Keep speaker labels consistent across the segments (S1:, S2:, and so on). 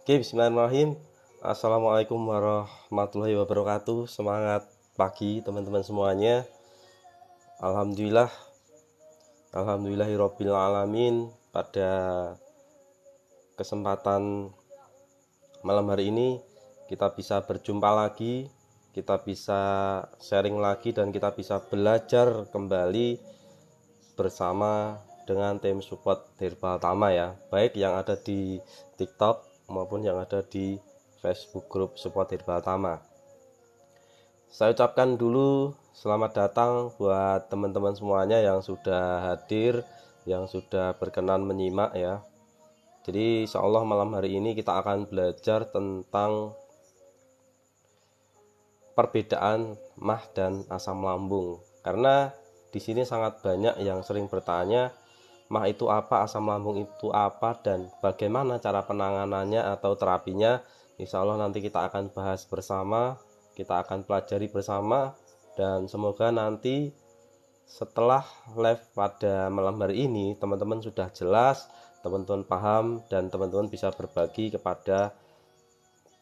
S1: Oke, bismillahirrahmanirrahim. Assalamualaikum warahmatullahi wabarakatuh. Semangat pagi teman-teman semuanya. Alhamdulillah, alhamdulillahirabbil alamin. Pada kesempatan malam hari ini kita bisa berjumpa lagi, kita bisa sharing lagi, dan kita bisa belajar kembali bersama dengan tim support Herbal Tama ya, baik yang ada di TikTok maupun yang ada di Facebook Group Support Herbal Tama. Saya ucapkan dulu selamat datang buat teman-teman semuanya yang sudah hadir, yang sudah berkenan menyimak ya. Jadi insyaallah malam hari ini kita akan belajar tentang perbedaan mah dan asam lambung. Karena di sini sangat banyak yang sering bertanya, mah itu apa, asam lambung itu apa, dan bagaimana cara penanganannya atau terapinya. Insya Allah nanti kita akan bahas bersama, kita akan pelajari bersama, dan semoga nanti setelah live pada malam hari ini teman-teman sudah jelas, teman-teman paham, dan teman-teman bisa berbagi kepada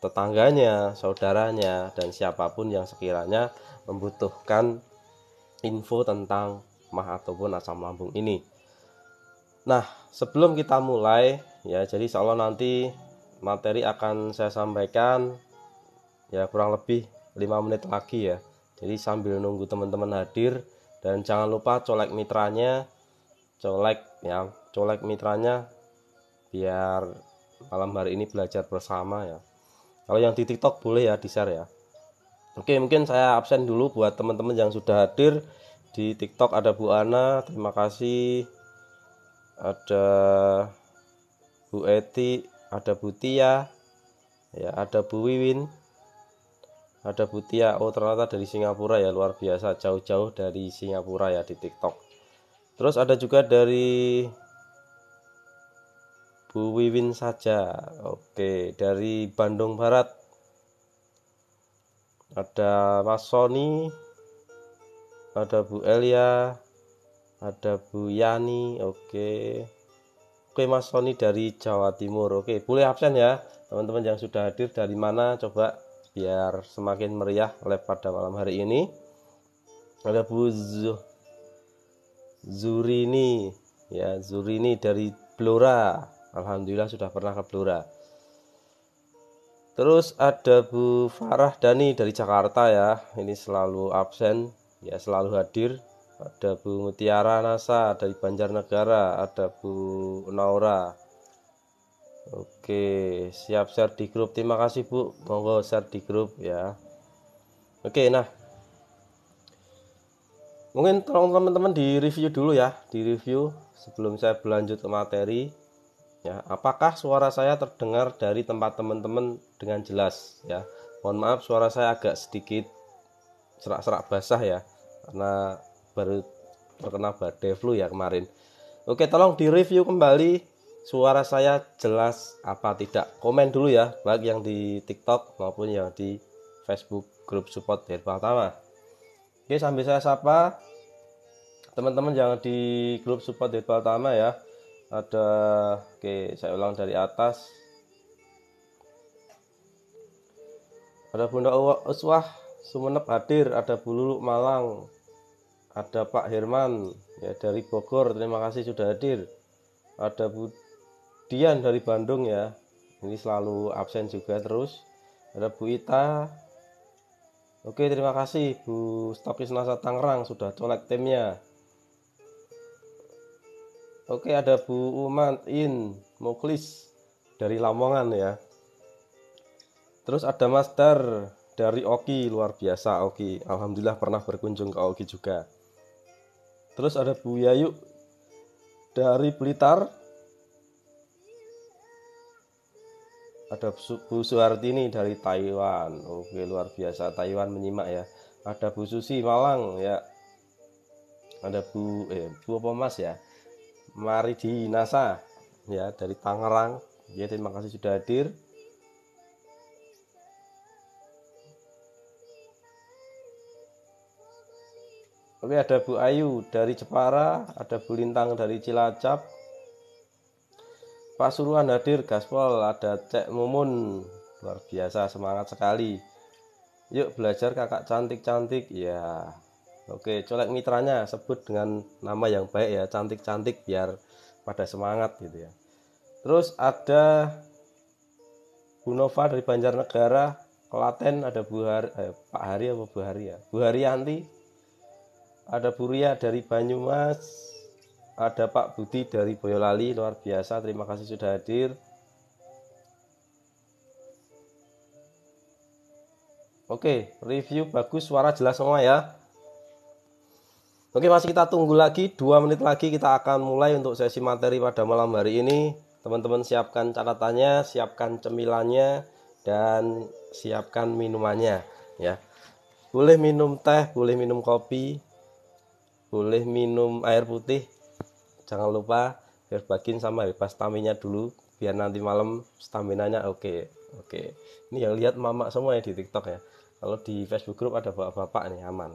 S1: tetangganya, saudaranya, dan siapapun yang sekiranya membutuhkan info tentang mah ataupun asam lambung ini. Nah, sebelum kita mulai ya, jadi insya Allah nanti materi akan saya sampaikan ya kurang lebih 5 menit lagi ya. Jadi sambil nunggu teman-teman hadir, dan jangan lupa colek mitranya, colek mitranya biar malam hari ini belajar bersama ya. Kalau yang di TikTok boleh ya di-share ya. Oke, mungkin saya absen dulu buat teman-teman yang sudah hadir. Di TikTok ada Bu Ana, terima kasih. Ada Bu Eti, ada Bu Tia, ya, ada Bu Wiwin, ada Bu Tia. Oh, ternyata dari Singapura ya, luar biasa, jauh-jauh dari Singapura ya di TikTok. Terus ada juga dari Bu Wiwin saja. Oke, dari Bandung Barat ada Mas Sony, ada Bu Elia, ada Bu Yani. Oke Mas Sony dari Jawa Timur. Oke, boleh absen ya teman-teman yang sudah hadir. Dari mana coba biar semakin meriah live pada malam hari ini. Ada Bu Zurini ya, Zurini dari Blora. Alhamdulillah sudah pernah ke Blora. Terus ada Bu Farah Dani dari Jakarta ya, ini selalu absen ya, selalu hadir. Ada Bu Mutiara Nasa dari Banjarnegara, ada Bu Naura. Oke, siap share di grup. Terima kasih Bu, monggo share di grup ya. Oke, nah Mungkin tolong teman-teman di review dulu ya, di review sebelum saya berlanjut ke materi. Ya, apakah suara saya terdengar dari tempat teman-teman dengan jelas ya? Mohon maaf suara saya agak sedikit serak-serak basah ya, karena baru terkena badai flu ya kemarin. Oke, tolong di review kembali suara saya jelas apa tidak. Komen dulu ya, baik yang di TikTok maupun yang di Facebook grup support Herbal Tama. Oke, sambil saya sapa teman-teman yang di grup support Herbal Tama ya. Ada, oke, saya ulang dari atas. Ada Bunda Uswah Sumenep hadir, ada Bu Lulu Malang, ada Pak Herman ya dari Bogor, terima kasih sudah hadir. Ada Bu Dian dari Bandung ya, ini selalu absen juga terus. Ada Bu Ita, oke terima kasih. Bu Stokis Nasa Tangerang sudah colek timnya. Oke, ada Bu Umatin Muklis dari Lamongan ya. Terus ada Mas Dar dari Oki, luar biasa Oki. Alhamdulillah pernah berkunjung ke Oki juga. Terus ada Bu Yayu dari Blitar. Ada Bu Suhartini dari Taiwan. Oke, luar biasa Taiwan menyimak ya. Ada Bu Susi Malang ya. Ada Bu apa Mas ya? Maridi Nasa ya dari Tangerang. Ya, terima kasih sudah hadir. Oke, ada Bu Ayu dari Jepara, ada Bu Lintang dari Cilacap, Pasuruan hadir, gaspol, ada Cek Mumun, luar biasa, semangat sekali. Yuk belajar kakak cantik-cantik ya. Oke, colek mitranya sebut dengan nama yang baik ya, cantik-cantik biar pada semangat gitu ya. Terus ada Bu Nova dari Banjarnegara, Klaten, ada Pak Hari apa Bu Hari ya, Bu Haryanti. Ada Bu Ria dari Banyumas, ada Pak Budi dari Boyolali, luar biasa, terima kasih sudah hadir. Oke, review bagus, suara jelas semua ya. Oke, masih kita tunggu lagi 2 menit lagi kita akan mulai untuk sesi materi pada malam hari ini. Teman-teman siapkan catatannya, siapkan cemilannya, dan siapkan minumannya ya. Boleh minum teh, boleh minum kopi, boleh minum air putih. Jangan lupa Herbagin sama Herbastaminya dulu biar nanti malam staminanya oke. Ini yang lihat mama semua ya di TikTok ya. Kalau di Facebook group ada bapak-bapak nih aman.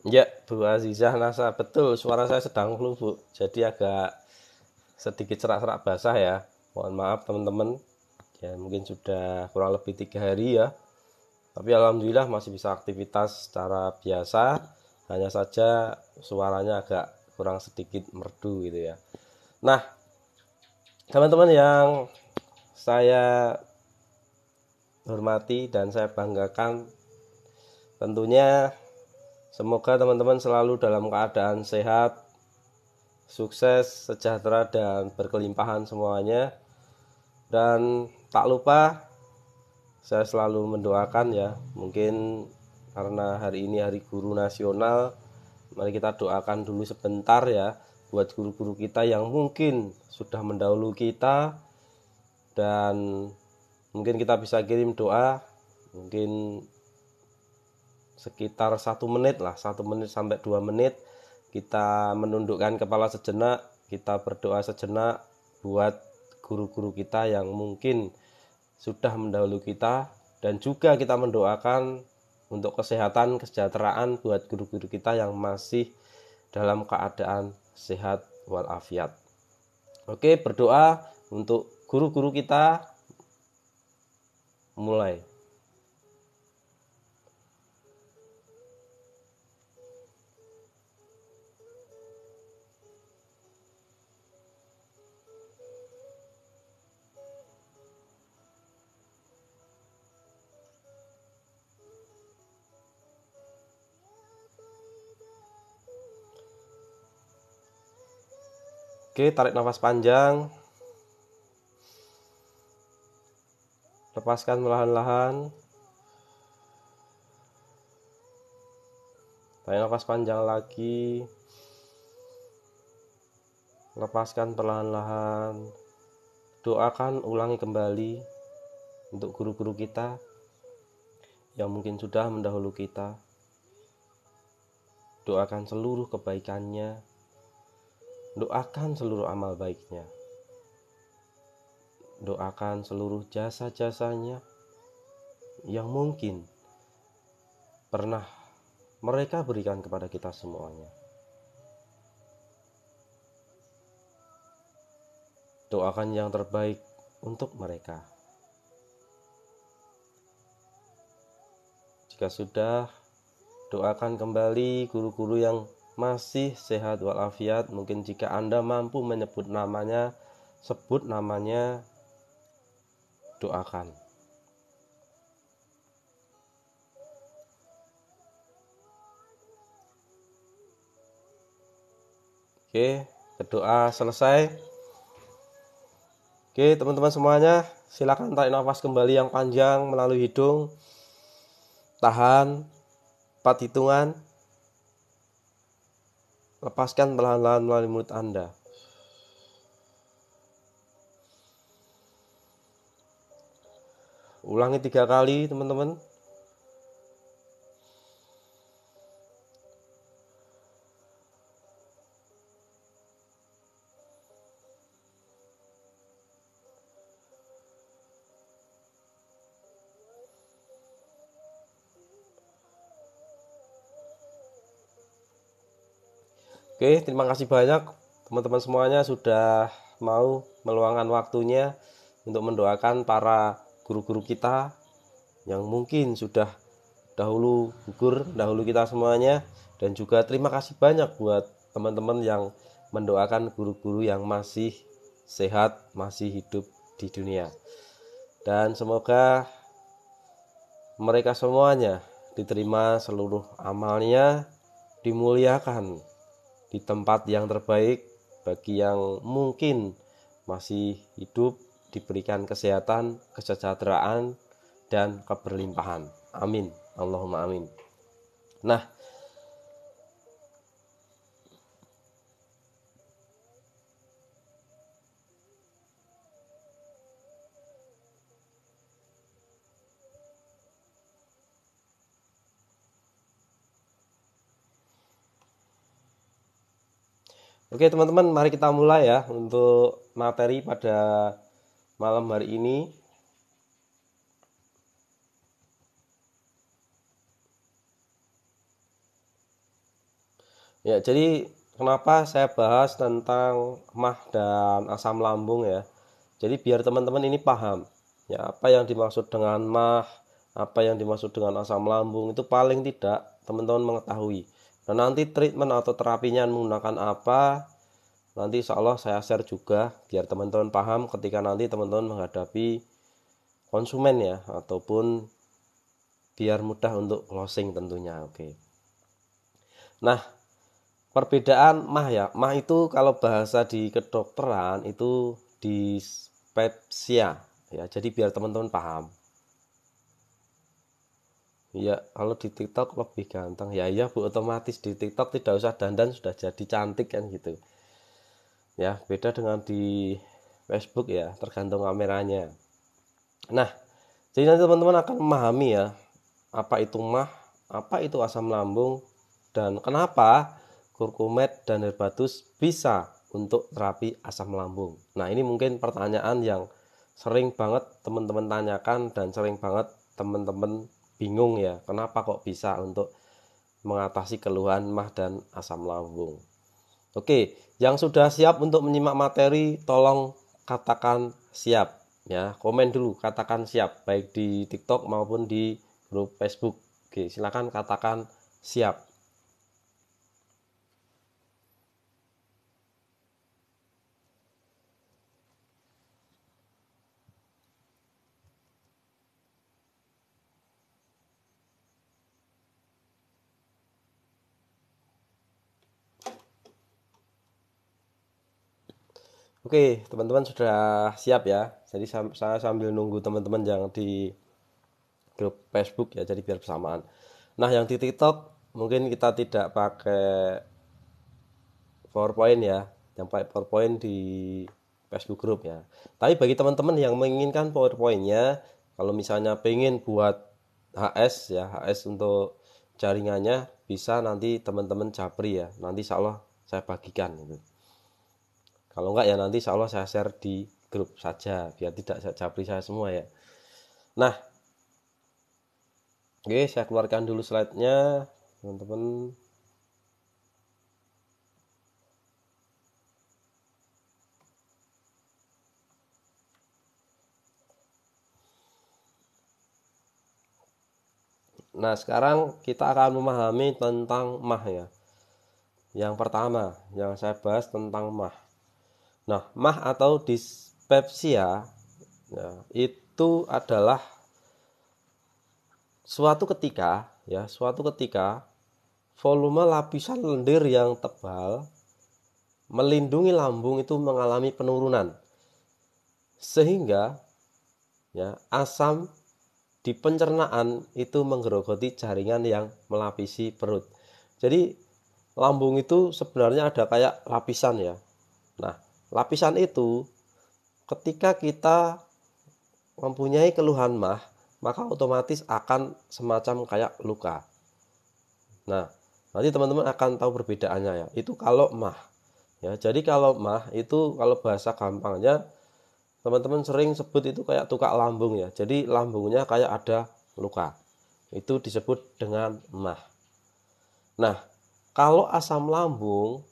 S1: Ya, Bu Azizah Nasa, betul suara saya sedang flu Bu, jadi agak sedikit serak-serak basah ya. Mohon maaf teman-teman, ya mungkin sudah kurang lebih 3 hari ya, tapi alhamdulillah masih bisa aktivitas secara biasa, hanya saja suaranya agak kurang sedikit merdu gitu ya. Nah, teman-teman yang saya hormati dan saya banggakan, tentunya semoga teman-teman selalu dalam keadaan sehat, sukses, sejahtera, dan berkelimpahan semuanya. Dan tak lupa saya selalu mendoakan ya, mungkin karena hari ini hari guru nasional, mari kita doakan dulu sebentar ya buat guru-guru kita yang mungkin sudah mendahului kita, dan mungkin kita bisa kirim doa mungkin sekitar 1 menit lah, 1 menit sampai 2 menit kita menundukkan kepala sejenak, kita berdoa sejenak buat guru-guru kita yang mungkin sudah mendahului kita, dan juga kita mendoakan untuk kesehatan, kesejahteraan buat guru-guru kita yang masih dalam keadaan sehat walafiat. Oke, berdoa untuk guru-guru kita. Mulai. Oke, tarik nafas panjang. Lepaskan perlahan-lahan. Tarik nafas panjang lagi. Lepaskan perlahan-lahan. Doakan ulangi kembali untuk guru-guru kita yang mungkin sudah mendahulu kita. Doakan seluruh kebaikannya. Doakan seluruh amal baiknya. Doakan seluruh jasa-jasanya yang mungkin pernah mereka berikan kepada kita semuanya. Doakan yang terbaik untuk mereka. Jika sudah, doakan kembali guru-guru yang masih sehat walafiat. Mungkin jika Anda mampu menyebut namanya, sebut namanya, doakan. Oke, berdoa selesai. Oke, teman-teman semuanya, silakan tarik nafas kembali yang panjang melalui hidung. Tahan 4 hitungan. Lepaskan perlahan-lahan melalui mulut Anda. Ulangi 3 kali, teman-teman. Oke, terima kasih banyak teman-teman semuanya sudah mau meluangkan waktunya untuk mendoakan para guru-guru kita yang mungkin sudah dahulu gugur, dahulu kita semuanya. Dan juga terima kasih banyak buat teman-teman yang mendoakan guru-guru yang masih sehat, masih hidup di dunia. Dan semoga mereka semuanya diterima seluruh amalnya, dimuliakan di tempat yang terbaik. Bagi yang mungkin masih hidup, diberikan kesehatan, kesejahteraan, dan keberlimpahan. Amin. Allahumma amin. Nah, oke teman-teman, mari kita mulai ya untuk materi pada malam hari ini. Ya, jadi kenapa saya bahas tentang MAH dan asam lambung ya. Jadi biar teman-teman ini paham ya apa yang dimaksud dengan MAH, apa yang dimaksud dengan asam lambung, itu paling tidak teman-teman mengetahui. Dan nanti treatment atau terapinya menggunakan apa, nanti insya Allah saya share juga biar teman-teman paham ketika nanti teman-teman menghadapi konsumen ya, ataupun biar mudah untuk closing tentunya. Oke. Nah, perbedaan MAH ya. MAH itu kalau bahasa di kedokteran itu dispepsia ya. Jadi biar teman-teman paham. Ya, kalau di TikTok lebih ganteng. Ya iya Bu, otomatis di TikTok tidak usah dandan sudah jadi cantik kan gitu. Ya, beda dengan di Facebook ya, tergantung kameranya. Nah, jadi nanti teman-teman akan memahami ya, apa itu MAH, apa itu asam lambung, dan kenapa kurkumet dan herbatus bisa untuk terapi asam lambung. Nah, ini mungkin pertanyaan yang sering banget teman-teman tanyakan dan sering banget teman-teman bingung ya, kenapa kok bisa untuk mengatasi keluhan MAH dan asam lambung. Oke, yang sudah siap untuk menyimak materi tolong katakan siap ya. Komen dulu katakan siap baik di TikTok maupun di grup Facebook. Oke, silakan katakan siap. Oke, teman-teman sudah siap ya. Jadi saya sambil nunggu teman-teman yang di grup Facebook ya, jadi biar bersamaan. Nah, yang di TikTok mungkin kita tidak pakai PowerPoint ya, yang pakai PowerPoint di Facebook Group ya. Tapi bagi teman-teman yang menginginkan PowerPoint-nya, kalau misalnya pengen buat HS ya, HS untuk jaringannya, bisa nanti teman-teman japri ya. Nanti insya Allah saya bagikan gitu. Kalau enggak ya nanti insya Allah saya share di grup saja, biar tidak saya japri saya semua ya. Nah, oke, saya keluarkan dulu slide-nya, teman-teman. Nah, sekarang kita akan memahami tentang mah ya. Yang pertama, yang saya bahas tentang mah. Nah, mah atau dispepsia ya, itu adalah suatu ketika volume lapisan lendir yang tebal melindungi lambung itu mengalami penurunan. Sehingga ya, asam di pencernaan itu menggerogoti jaringan yang melapisi perut. Jadi lambung itu sebenarnya ada kayak lapisan ya. Nah, lapisan itu ketika kita mempunyai keluhan mah, maka otomatis akan semacam kayak luka. Nah, nanti teman-teman akan tahu perbedaannya ya. Itu kalau mah. Ya, jadi kalau mah itu kalau bahasa gampangnya teman-teman sering sebut itu kayak tukak lambung ya. Jadi lambungnya kayak ada luka. Itu disebut dengan mah. Nah, kalau asam lambung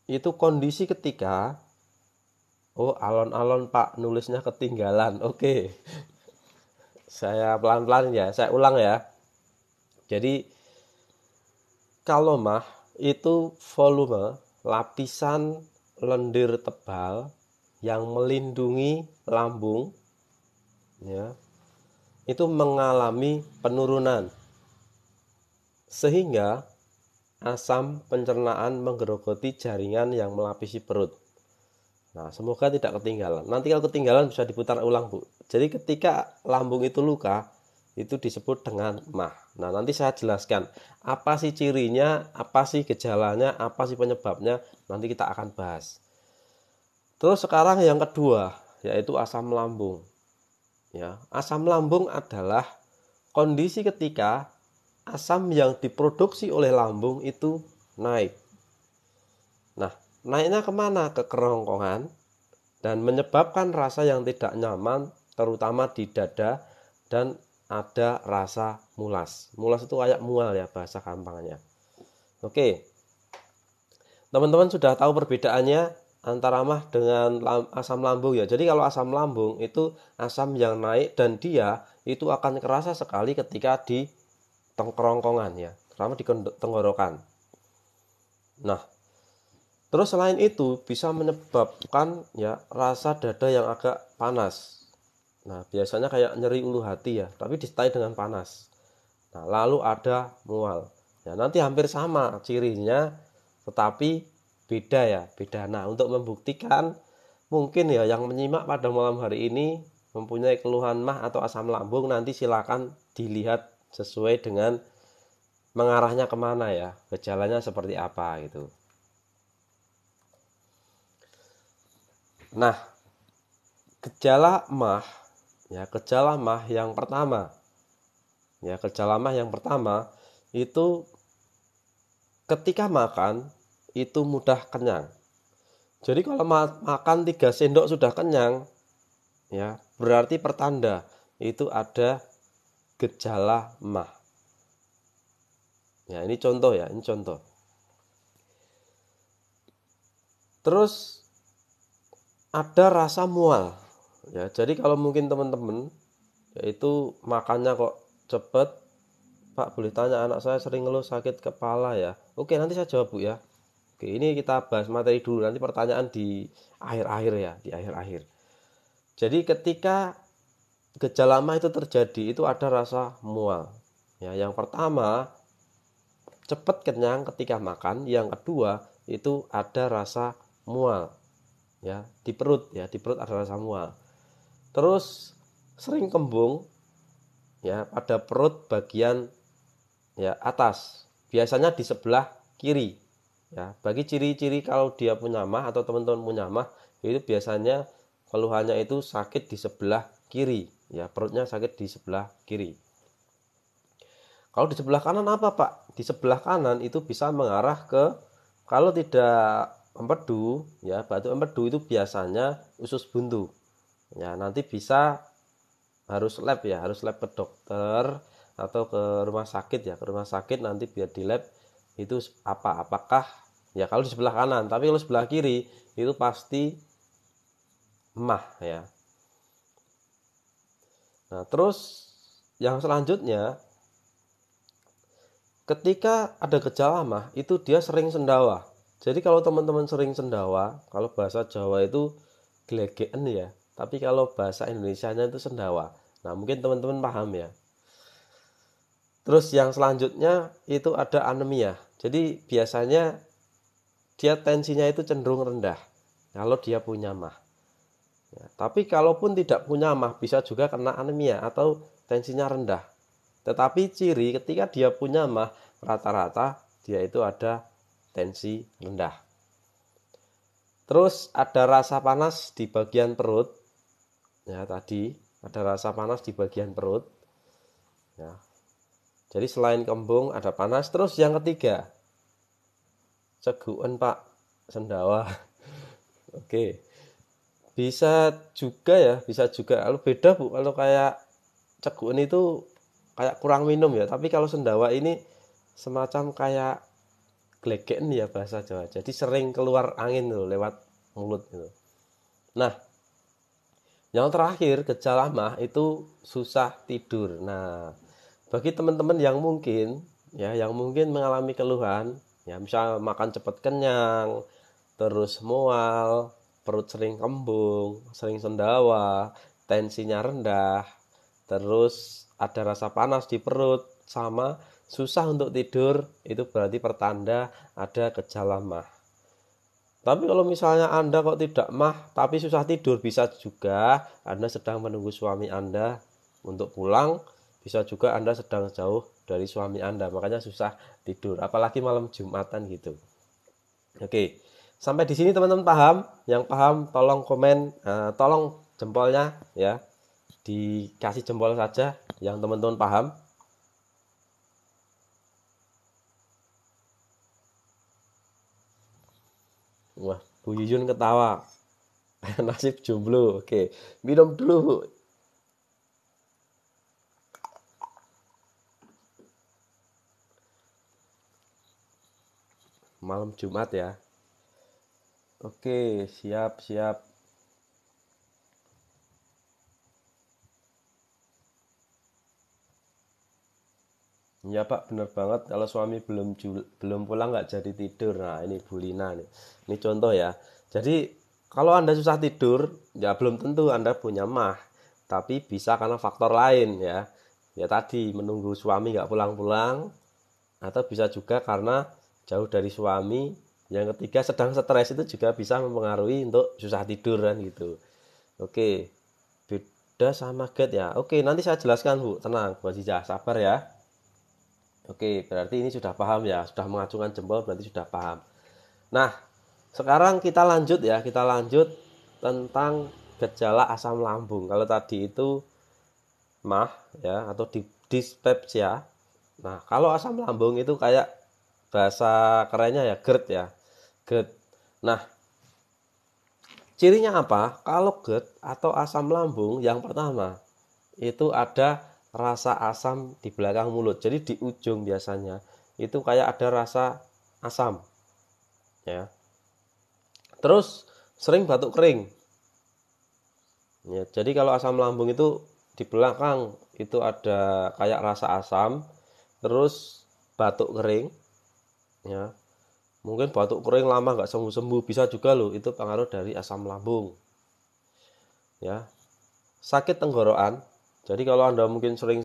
S1: itu kondisi ketika alon-alon Pak nulisnya ketinggalan. Oke. Saya pelan-pelan ya, saya ulang ya. Jadi kalau mah itu volume lapisan lendir tebal yang melindungi lambung ya, itu mengalami penurunan sehingga asam pencernaan menggerogoti jaringan yang melapisi perut. Nah, semoga tidak ketinggalan. Nanti kalau ketinggalan bisa diputar ulang, Bu. Jadi ketika lambung itu luka, itu disebut dengan mah. Nah, nanti saya jelaskan apa sih cirinya, apa sih gejalanya, apa sih penyebabnya, nanti kita akan bahas. Terus sekarang yang kedua, yaitu asam lambung. Ya, asam lambung adalah kondisi ketika asam yang diproduksi oleh lambung itu naik. Nah, naiknya kemana? Ke kerongkongan dan menyebabkan rasa yang tidak nyaman, terutama di dada, dan ada rasa mulas. Mulas itu kayak mual ya bahasa gampangnya. Oke, teman-teman sudah tahu perbedaannya antara mah dengan asam lambung ya. Jadi kalau asam lambung itu asam yang naik dan dia itu akan kerasa sekali ketika di kerongkongan ya, terutama di tenggorokan. Nah, terus selain itu bisa menyebabkan ya rasa dada yang agak panas. Nah, biasanya kayak nyeri ulu hati ya, tapi disertai dengan panas. Nah, lalu ada mual. Ya, nanti hampir sama cirinya, tetapi beda ya, beda. Nah, untuk membuktikan mungkin ya yang menyimak pada malam hari ini mempunyai keluhan mah atau asam lambung, nanti silakan dilihat sesuai dengan mengarahnya kemana ya, gejalanya seperti apa gitu. Nah, gejala mah ya, gejala mah yang pertama ya, gejala mah yang pertama itu ketika makan itu mudah kenyang. Jadi kalau makan 3 sendok sudah kenyang ya, berarti pertanda itu ada gejala mah. Ya, ini contoh ya, ini contoh. Terus ada rasa mual. Ya, jadi kalau mungkin teman-teman yaitu makannya kok cepet, Pak boleh tanya anak saya sering ngeluh sakit kepala ya. Oke, nanti saya jawab Bu ya. Oke, ini kita bahas materi dulu, nanti pertanyaan di akhir-akhir ya, di akhir-akhir. Jadi ketika gejala mah itu terjadi, itu ada rasa mual. Ya, yang pertama cepat kenyang ketika makan, yang kedua itu ada rasa mual. ya, di perut ya, di perut ada rasa mual. Terus sering kembung ya pada perut bagian ya atas, biasanya di sebelah kiri ya. Bagi ciri-ciri kalau dia punya mah atau teman-teman punya mah, itu biasanya keluhannya itu sakit di sebelah kiri ya, perutnya sakit di sebelah kiri. Kalau di sebelah kanan apa Pak? Di sebelah kanan itu bisa mengarah ke, kalau tidak empedu ya, batuk empedu itu biasanya usus buntu ya. Nanti bisa harus lab ya, harus lab ke dokter atau ke rumah sakit ya, ke rumah sakit nanti biar di lab itu apakah ya, kalau di sebelah kanan. Tapi kalau sebelah kiri itu pasti mah ya. Nah terus yang selanjutnya, ketika ada gejala mah itu dia sering sendawa. Jadi kalau teman-teman sering sendawa, kalau bahasa Jawa itu glegeken ya, tapi kalau bahasa Indonesianya itu sendawa. Nah mungkin teman-teman paham ya. Terus yang selanjutnya itu ada anemia. Jadi biasanya dia tensinya itu cenderung rendah kalau dia punya mah ya. Tapi kalaupun tidak punya mah bisa juga kena anemia atau tensinya rendah. Tetapi ciri ketika dia punya mah, rata-rata dia itu ada tensi rendah. Terus ada rasa panas di bagian perut ya, tadi ada rasa panas di bagian perut ya. Jadi selain kembung ada panas. Terus yang ketiga, cegukan Pak, sendawa. Oke, bisa juga ya, bisa juga. Kalau beda Bu, kalau kayak cegukan itu kayak kurang minum ya, tapi kalau sendawa ini semacam kayak glegen ya bahasa Jawa. Jadi sering keluar angin loh lewat mulut gitu. Nah, yang terakhir gejala mah itu susah tidur. Nah, bagi teman-teman yang mungkin ya, yang mungkin mengalami keluhan ya, misal makan cepat kenyang, terus mual, perut sering kembung, sering sendawa, tensinya rendah, terus ada rasa panas di perut, sama susah untuk tidur, itu berarti pertanda ada gejala mah. Tapi kalau misalnya Anda kok tidak mah tapi susah tidur, bisa juga Anda sedang menunggu suami Anda untuk pulang, bisa juga Anda sedang jauh dari suami Anda, makanya susah tidur, apalagi malam Jumatan gitu. Oke, sampai di sini teman-teman paham? Yang paham tolong komen, tolong jempolnya ya, dikasih jempol saja yang teman-teman paham. Wah, Bu Yuyun ketawa. Nasib jomblo. Oke, minum dulu Bu. Malam Jumat ya. Oke, siap siap. Ya Pak, bener banget. Kalau suami belum pulang nggak jadi tidur. Nah ini Bu Lina nih. Ini contoh ya. Jadi kalau Anda susah tidur, ya belum tentu Anda punya mah. Tapi bisa karena faktor lain ya. Ya tadi menunggu suami nggak pulang-pulang, atau bisa juga karena jauh dari suami. Yang ketiga sedang stres, itu juga bisa mempengaruhi untuk susah tidur kan gitu. Oke, beda sama GERD ya. Oke, nanti saya jelaskan Bu, tenang Bu Aziza, sabar ya. Oke, berarti ini sudah paham ya, sudah mengacungkan jempol berarti sudah paham. Nah, sekarang kita lanjut ya, kita lanjut tentang gejala asam lambung. Kalau tadi itu mah ya atau dispepsia. Nah, kalau asam lambung itu kayak bahasa kerennya ya GERD ya. GERD. Nah, cirinya apa? Kalau GERD atau asam lambung, yang pertama itu ada rasa asam di belakang mulut. Jadi di ujung biasanya itu kayak ada rasa asam ya. Terus sering batuk kering. Ya, jadi kalau asam lambung itu di belakang itu ada kayak rasa asam, terus batuk kering ya. Mungkin batuk kering lama nggak sembuh-sembuh, bisa juga loh itu pengaruh dari asam lambung ya. Sakit tenggorokan. Jadi kalau Anda mungkin sering